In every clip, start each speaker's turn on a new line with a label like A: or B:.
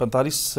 A: 45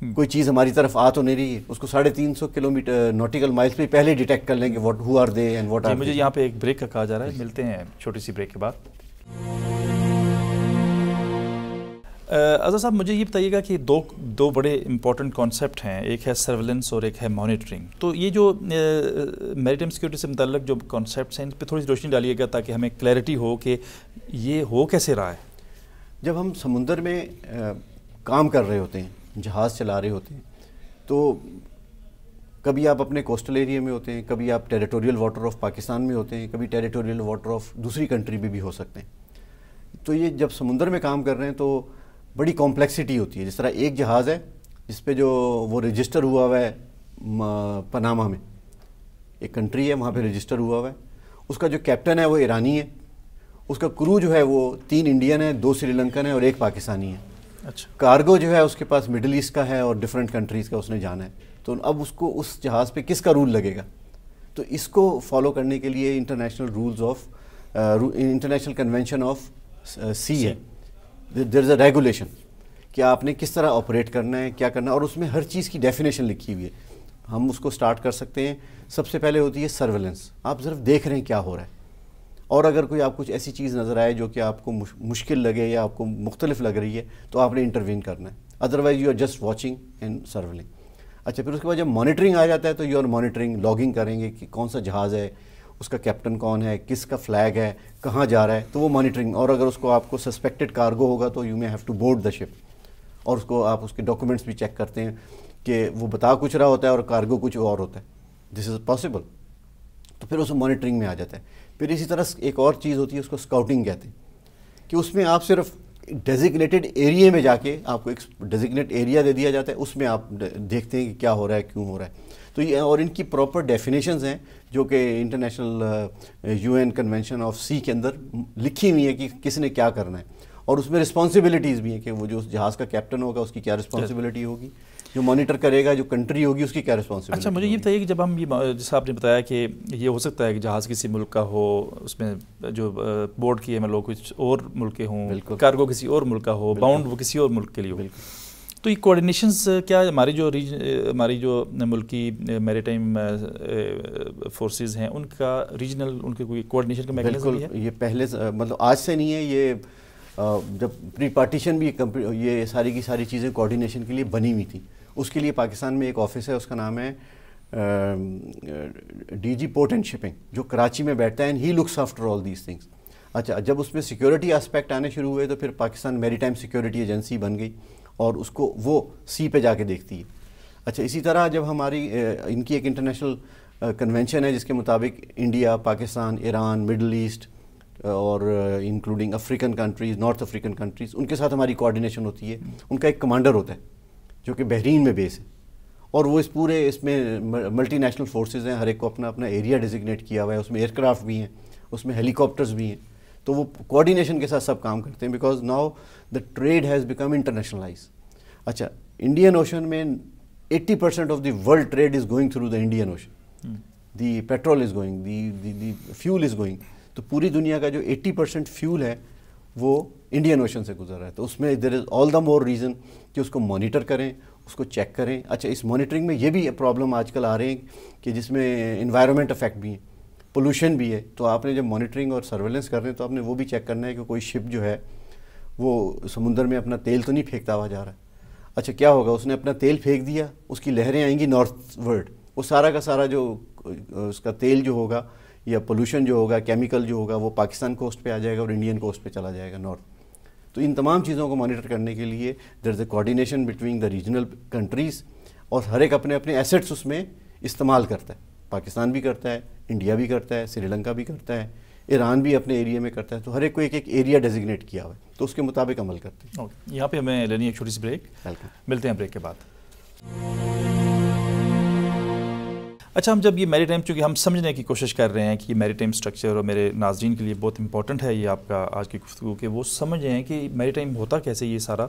B: کوئی چیز ہماری طرف آ تو نہیں رہی ہے، اس کو 350 کلومیٹر نوٹیکل مائلز پہ پہلے ڈیٹیکٹ کر لیں گے who are they and what are.
A: مجھے یہاں پہ ایک بریک کا کہا جا رہا ہے، ملتے ہیں چھوٹی سی بریک کے بعد. اظہر صاحب مجھے یہ بتائیے گا کہ دو بڑے امپورٹنٹ کانسیپٹ ہیں، ایک ہے سرولنس اور ایک ہے مانیٹرنگ. تو یہ جو میری ٹائم سیکورٹی سے متعلق جو کانسیپٹس ہیں ان پہ تھوڑی سی روشنی ڈالیے گا تاکہ ہمیں کلیئرٹی ہو کہ یہ ہو کیسے رہا ہے.
B: جب ہم سمندر میں کام کر رہے ہوتے ہیں، جہاز چلا رہے ہوتے ہیں، تو کبھی آپ اپنے کوسٹل ایریا میں ہوتے ہیں، کبھی آپ ٹیریٹوریل واٹر آف پاکستان میں ہوتے ہیں، کبھی ٹیریٹوریل واٹر آف دوسری کنٹری میں بھی ہو سکتے ہیں. تو یہ جب سمندر میں کام کر رہے ہیں تو بڑی کمپلیکسٹی ہوتی ہے. جس طرح ایک جہاز ہے جس پہ جو وہ رجسٹر ہوا ہوا ہے پناما میں، ایک کنٹری ہے وہاں پہ رجسٹر ہوا ہوا ہے، اس کا جو کیپٹن ہے وہ ایرانی ہے، اس کا کرو جو ہے وہ 3 انڈین ہے، 2 سری لنکن ہے اور 1 پاکستانی ہے.
A: اچھا.
B: کارگو جو ہے اس کے پاس مڈل ایسٹ کا ہے اور ڈفرینٹ کنٹریز کا اس نے جانا ہے. تو اب اس کو اس جہاز پہ کس کا رول لگے گا؟ تو اس کو فالو کرنے کے لیے international rules of international convention of sea ہے. دیر از اے ریگولیشن کہ آپ نے کس طرح آپریٹ کرنا ہے، کیا کرنا ہے، اور اس میں ہر چیز کی ڈیفینیشن لکھی ہوئی ہے. ہم اس کو سٹارٹ کر سکتے ہیں. سب سے پہلے ہوتی ہے سرولنس. آپ صرف دیکھ رہے ہیں کیا ہو رہا ہے، اور اگر کوئی آپ کچھ ایسی چیز نظر آئے جو کہ آپ کو مشکل لگے یا آپ کو مختلف لگ رہی ہے تو آپ نے انٹروین کرنا ہے. Otherwise you are just watching and scrolling. اچھا، پھر اس کے بعد جب مانیٹرنگ آ جاتا ہے تو یو آر مانیٹرنگ، لاگنگ کریں گے کہ کون سا جہاز ہے، اس کا کیپٹن کون ہے، کس کا فلیگ ہے، کہاں جا رہا ہے، تو وہ مانیٹرنگ. اور اگر اس کو آپ کو سسپیکٹڈ کارگو ہوگا تو you may have to board the ship, اور اس کو آپ اس کے ڈاکومنٹس بھی چیک کرتے ہیں کہ وہ بتا کچھ رہا ہوتا ہے اور کارگو کچھ اور ہوتا ہے. دس از پاسبل. تو پھر اس مانیٹرنگ میں آ جاتا ہے. پھر اسی طرح ایک اور چیز ہوتی ہے، اس کو اسکاؤٹنگ کہتے ہیں، کہ اس میں آپ صرف ڈیزگنیٹڈ ایریے میں جا کے آپ کو ایک ڈیزگنیٹ ایریا دے دیا جاتا ہے، اس میں آپ دیکھتے ہیں کہ کیا ہو رہا ہے، کیوں ہو رہا ہے. تو یہ اور ان کی پراپر ڈیفینیشنز ہیں جو کہ انٹرنیشنل UN کنونشن آف سی کے اندر لکھی ہوئی ہیں کہ کس نے کیا کرنا ہے. اور اس میں رسپانسبلٹیز بھی ہیں کہ وہ جو اس جہاز کا کیپٹن ہوگا اس کی کیا رسپانسبلٹی ہوگی، جو مانیٹر کرے گا جو کنٹری ہوگی اس کی کیا رسپانسبلٹی.
A: اچھا، مجھے یہ بتائیے کہ جب ہم یہ جیسا آپ نے بتایا کہ یہ ہو سکتا ہے کہ جہاز کسی ملک کا ہو، اس میں جو بورڈ کیے ہیں لوگ کچھ اور ملک کے ہوں، کارگو کسی اور ملک کا ہو، باؤنڈ وہ کسی اور ملک کے لیے ہو. تو یہ کوآرڈینیشنز کیا ہماری جو ملکی میری ٹائم فورسز ہیں ان کا ریجنل ان کے کوئی کوآرڈینیشن کا میکینزم ہے؟
B: یہ پہلے مطلب آج سے نہیں ہے، یہ جب پری پارٹیشن بھی یہ ساری کی ساری چیزیں کوآرڈینیشن کے لیے بنی ہوئی تھیں. اس کے لیے پاکستان میں ایک آفس ہے، اس کا نام ہے DG پورٹ اینڈ شپنگ، جو کراچی میں بیٹھتا ہے، and he looks after all these things. اچھا، جب اس میں سیکیورٹی اسپیکٹ آنے شروع ہوئے تو پھر پاکستان میری ٹائم سیکیورٹی ایجنسی بن گئی اور اس کو وہ سی پہ جا کے دیکھتی ہے. اچھا، اسی طرح جب ہماری ان کی ایک انٹرنیشنل کنونشن ہے جس کے مطابق India, Pakistan, Iran, middle east اور including African countries, north African countries, ان کے ساتھ ہماری کوآرڈینیشن ہوتی ہے. ان کا ایک کمانڈر ہوتا ہے جو کہ بحرین میں بیس ہے، اور وہ اس میں ملٹی نیشنل فورسز ہیں، ہر ایک کو اپنا اپنا ایریا ڈیزگنیٹ کیا ہوا ہے. اس میں ایئر کرافٹ بھی ہیں، اس میں ہیلی کاپٹرز بھی ہیں. تو وہ کوآرڈینیشن کے ساتھ سب کام کرتے ہیں because now the trade has become internationalise. اچھا، انڈین اوشن میں 80% of the world trade is going through the Indian Ocean. The petrol is going, the fuel is going. تو پوری دنیا کا جو 80% فیول ہے وہ انڈین اوشن سے گزر رہا ہے. تو اس میں دیر از آل دا مور ریزن کہ اس کو مانیٹر کریں، اس کو چیک کریں. اچھا، اس مانیٹرنگ میں یہ بھی پرابلم آج کل آ رہے ہیں کہ جس میں انوائرمنٹ افیکٹ بھی ہیں، پولوشن بھی ہے. تو آپ نے جب مانیٹرنگ اور سرویلنس کر رہے ہیں تو آپ نے وہ بھی چیک کرنا ہے کہ کوئی شپ جو ہے وہ سمندر میں اپنا تیل تو نہیں پھینکتا ہوا جا رہا ہے. اچھا، کیا ہوگا، اس نے اپنا تیل پھینک دیا، اس کی لہریں آئیں گی نارتھ ورڈ، وہ سارا کا سارا جو اس کا تیل جو ہوگا یا پولوشن جو ہوگا، کیمیکل جو ہوگا، وہ پاکستان کوسٹ پہ آ جائے گا اور انڈین کوسٹ پہ چلا جائے گا نارتھ. تو ان تمام چیزوں کو مانیٹر کرنے کے لیے there is a coordination between the regional countries, اور ہر ایک اپنے اپنے ایسیٹس اس میں استعمال کرتا ہے. پاکستان بھی کرتا ہے، انڈیا بھی کرتا ہے، سری لنکا بھی کرتا ہے، ایران بھی اپنے ایریا میں کرتا ہے. تو ہر ایک کو ایک ایک ایریا ڈیزگنیٹ کیا ہوا ہے، تو اس کے مطابق عمل کرتے ہیں.
A: یہاں پہ ہمیں لینی ایک چھوٹی سی بریک، ملتے ہیں بریک کے بعد. اچھا، ہم جب یہ میری ٹائم، چونکہ ہم سمجھنے کی کوشش کر رہے ہیں کہ میری ٹائم سٹرکچر، اور میرے ناظرین کے لیے بہت امپورٹنٹ ہے یہ آپ کا آج کی گفتگو کہ وہ سمجھ رہے ہیں کہ میری ٹائم ہوتا کیسے، یہ سارا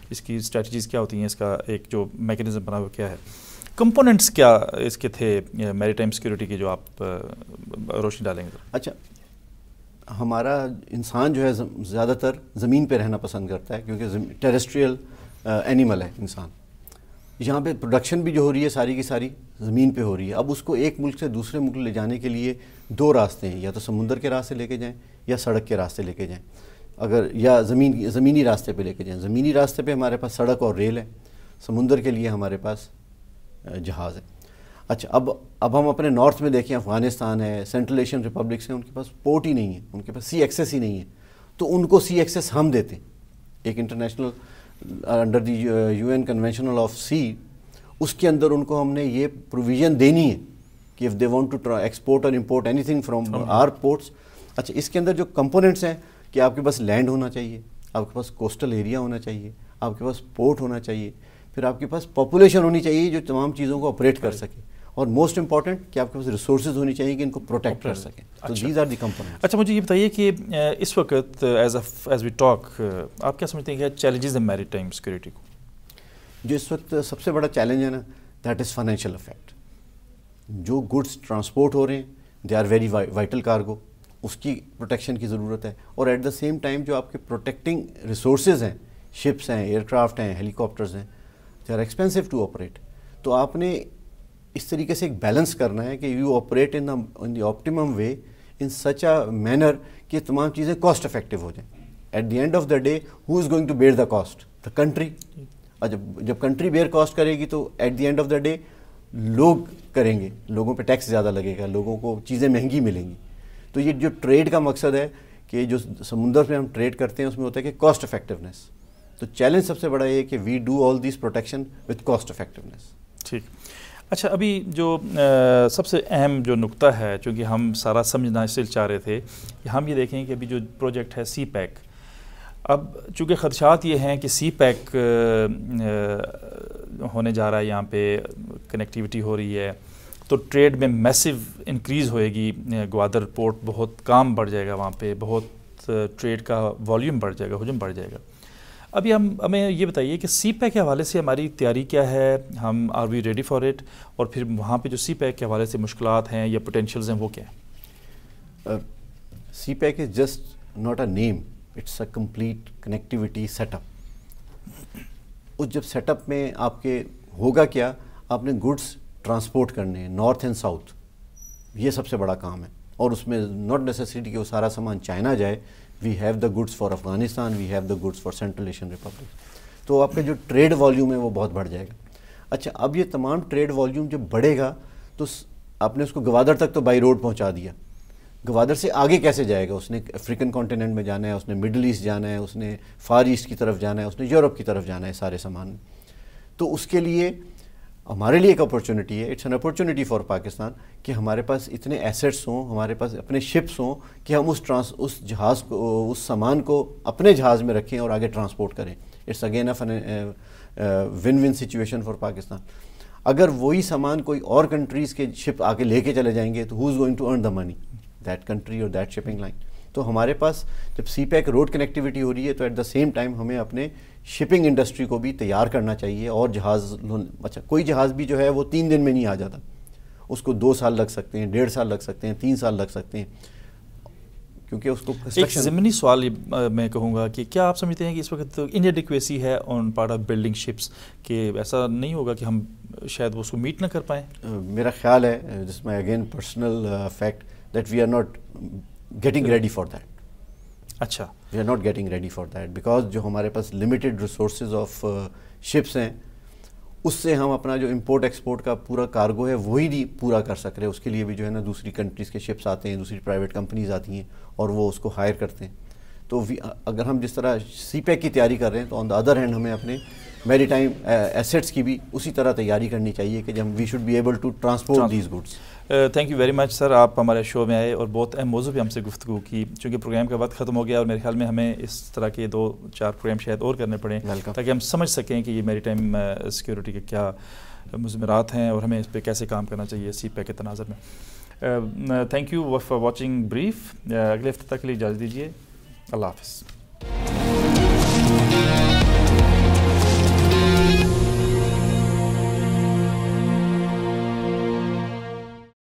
A: اس کی اسٹریٹجیز کیا ہوتی ہیں، اس کا ایک جو میکینزم بنا ہوا کیا ہے، کمپوننٹس کیا اس کے تھے میری ٹائم سیکیورٹی کے، جو آپ روشنی ڈالیں گے.
B: اچھا، ہمارا انسان جو ہے زیادہ تر زمین پہ رہنا پسند کرتا ہے کیونکہ ٹیریسٹریل اینیمل ہے انسان. یہاں پہ پروڈکشن بھی جو ہو رہی ہے ساری کی ساری زمین پہ ہو رہی ہے. اب اس کو ایک ملک سے دوسرے ملک لے جانے کے لیے دو راستے ہیں, یا تو سمندر کے راستے لے کے جائیں یا سڑک کے راستے لے کے جائیں, اگر یا زمینی راستے پہ لے کے جائیں. زمینی راستے پہ ہمارے پاس سڑک اور ریل ہے, سمندر کے لیے ہمارے پاس جہاز ہے. اچھا اب ہم اپنے نارتھ میں دیکھیں, افغانستان ہے, سینٹرل ایشین ریپبلکس ہیں, ان کے پاس پورٹ ہی نہیں ہے, ان کے پاس سی ایکسیس ہی نہیں ہے. تو ان کو سی ایکسیس ہم دیتے ہیں ایک international under the U N conventional of sea, اس کے اندر ان کو ہم نے یہ پروویژن دینی ہے کہ if they want to export اور import anything from our ports. اچھا, اس کے اندر جو کمپوننٹس ہیں کہ آپ کے پاس لینڈ ہونا چاہیے, آپ کے پاس کوسٹل ایریا ہونا چاہیے, آپ کے پاس پورٹ ہونا چاہیے, پھر آپ کے پاس پاپولیشن ہونی چاہیے جو تمام چیزوں کو آپریٹ کر سکے, اور موسٹ امپورٹنٹ کہ آپ کے پاس ریسورسز ہونی چاہیے کہ ان کو پروٹیکٹ کر سکیں. تو دیز آر دی کمپوننٹس.
A: اچھا, مجھے یہ بتائیے کہ اس وقت ایز وی ٹاک آپ کیا سمجھتے ہیں کہ چیلنجز ہیں میری ٹائم سیکورٹی کو؟
B: جو اس وقت سب سے بڑا چیلنج ہے نا, دیٹ از فائنینشیل افیکٹ. جو گڈس ٹرانسپورٹ ہو رہے ہیں they are very vital cargo, اس کی پروٹیکشن کی ضرورت ہے. اور ایٹ دا سیم ٹائم جو آپ کے پروٹیکٹنگ ریسورسز ہیں, شپس ہیں, ایئر کرافٹ ہیں, ہیلی کاپٹرز ہیں, they are expensive to operate. تو آپ نے اس طریقے سے ایک بیلنس کرنا ہے کہ you operate in the optimum way in such a manner کہ تمام چیزیں کاسٹ افیکٹو ہو جائیں. At the end of the day who is going to bear the cost? The country. اور جب کنٹری بیئر کاسٹ کرے گی تو at the end of the day لوگ کریں گے, لوگوں پہ ٹیکس زیادہ لگے گا, لوگوں کو چیزیں مہنگی ملیں گی. تو یہ جو ٹریڈ کا مقصد ہے کہ جو سمندر میں ہم ٹریڈ کرتے ہیں اس میں ہوتا ہے کہ کاسٹ افیکٹونیس. تو چیلنج سب سے بڑا یہ ہے کہ we do all this protection with cost effectiveness.
A: ٹھیک. اچھا, ابھی جو سب سے اہم جو نقطہ ہے, چونکہ ہم سارا سمجھنا اس سے چاہ رہے تھے کہ ہم یہ دیکھیں کہ ابھی جو پروجیکٹ ہے سی پیک, اب چونکہ خدشات یہ ہیں کہ سی پیک ہونے جا رہا ہے, یہاں پہ کنیکٹیوٹی ہو رہی ہے, تو ٹریڈ میں میسیو انکریز ہوئے گی. گوادر پورٹ بہت کام بڑھ جائے گا, وہاں پہ بہت ٹریڈ کا والیوم بڑھ جائے گا, حجم بڑھ جائے گا. ابھی ہمیں یہ بتائیے کہ سی پیک کے حوالے سے ہماری تیاری کیا ہے, ہم are we ready for it, اور پھر وہاں پہ جو سی پیک کے حوالے سے مشکلات ہیں یا پوٹینشیلز ہیں وہ کیا ہیں؟
B: CPEC is just not a name, it's a complete connectivity set up. اس جب سیٹ اپ میں آپ کے ہوگا کیا, آپ نے گڈس ٹرانسپورٹ کرنے ہیں نارتھ اینڈ ساؤتھ, یہ سب سے بڑا کام ہے. اور اس میں ناٹ نیسیسٹی کہ وہ سارا سامان چائنا جائے. We have the goods for Afghanistan, we have the goods for Central Asian republic. تو آپ کا جو ٹریڈ والیوم ہے وہ بہت بڑھ جائے گا. اچھا, اب یہ تمام ٹریڈ والیوم جب بڑھے گا تو آپ نے اس کو گوادر تک تو بائی روڈ پہنچا دیا, گوادر سے آگے کیسے جائے گا؟ اس نے افریقن کانٹیننٹ میں جانا ہے, اس نے مڈل ایسٹ جانا ہے, اس نے فار ایسٹ کی طرف جانا ہے, اس نے یورپ کی طرف جانا ہے سارے سامان. تو اس کے لیے ہمارے لیے ایک اپرچونٹی ہے, it's an opportunity for Pakistan کہ ہمارے پاس اتنے ایسیٹس ہوں, ہمارے پاس اپنے شپس ہوں کہ ہم اس جہاز کو, اس سامان کو اپنے جہاز میں رکھیں اور آگے ٹرانسپورٹ کریں. It's again a win win situation for Pakistan. اگر وہی سامان کوئی اور کنٹریز کے شپ آ کے لے کے چلے جائیں گے تو who is going to earn the money? That country اور دیٹ شپنگ لائن. تو ہمارے پاس جب سی پیک روڈ کنیکٹیوٹی ہو رہی ہے تو ایٹ دا سیم ٹائم ہمیں اپنے شپنگ انڈسٹری کو بھی تیار کرنا چاہیے. اور جہاز, اچھا کوئی جہاز بھی جو ہے وہ 3 دن میں نہیں آ جاتا, اس کو 2 سال لگ سکتے ہیں, 1.5 سال لگ سکتے ہیں, 3 سال لگ سکتے ہیں, کیونکہ اس کو
A: ایک ضمنی سوال میں کہوں گا کہ کیا آپ سمجھتے ہیں کہ اس وقت انڈیکویسی ہے on part of building ships, کہ ایسا نہیں ہوگا کہ ہم شاید وہ اس کو میٹ نہ کر پائیں؟
B: میرا خیال ہے, this my again personal fact, that we are not getting ready for that.
A: اچھا,
B: we are not getting ready for that because جو ہمارے پاس لمیٹیڈ ریسورسز آف شپس ہیں, اس سے ہم اپنا جو امپورٹ ایکسپورٹ کا پورا کارگو ہے وہی نہیں پورا کر سک رہے. اس کے لیے بھی جو ہے نا دوسری کنٹریز کے شپس آتے ہیں, دوسری پرائیویٹ کمپنیز آتی ہیں اور وہ اس کو ہائر کرتے ہیں. تو اگر ہم جس طرح سی پیک کی تیاری کر رہے ہیں تو آن دا ادر ہینڈ ہمیں اپنے میری ٹائم ایسیٹس کی بھی اسی طرح تیاری کرنی چاہیے کہ جب we should be able to transport these goods.
A: Thank you very much sir, آپ ہمارے شو میں آئے اور بہت اہم موضوع پہ ہم سے گفتگو کی. چونکہ پروگرام کا وقت ختم ہو گیا اور میرے خیال میں ہمیں اس طرح کے 2-4 پروگرام شاید اور کرنے پڑیں تاکہ ہم سمجھ سکیں کہ یہ میری ٹائم سیکیورٹی کے کیا مضمرات ہیں اور ہمیں اس پہ کیسے کام کرنا چاہیے سی پیک کے تناظر میں. Thank you for watching brief. اگلے ہفتے تک کے لیے اجازت دیجیے. اللہ حافظ.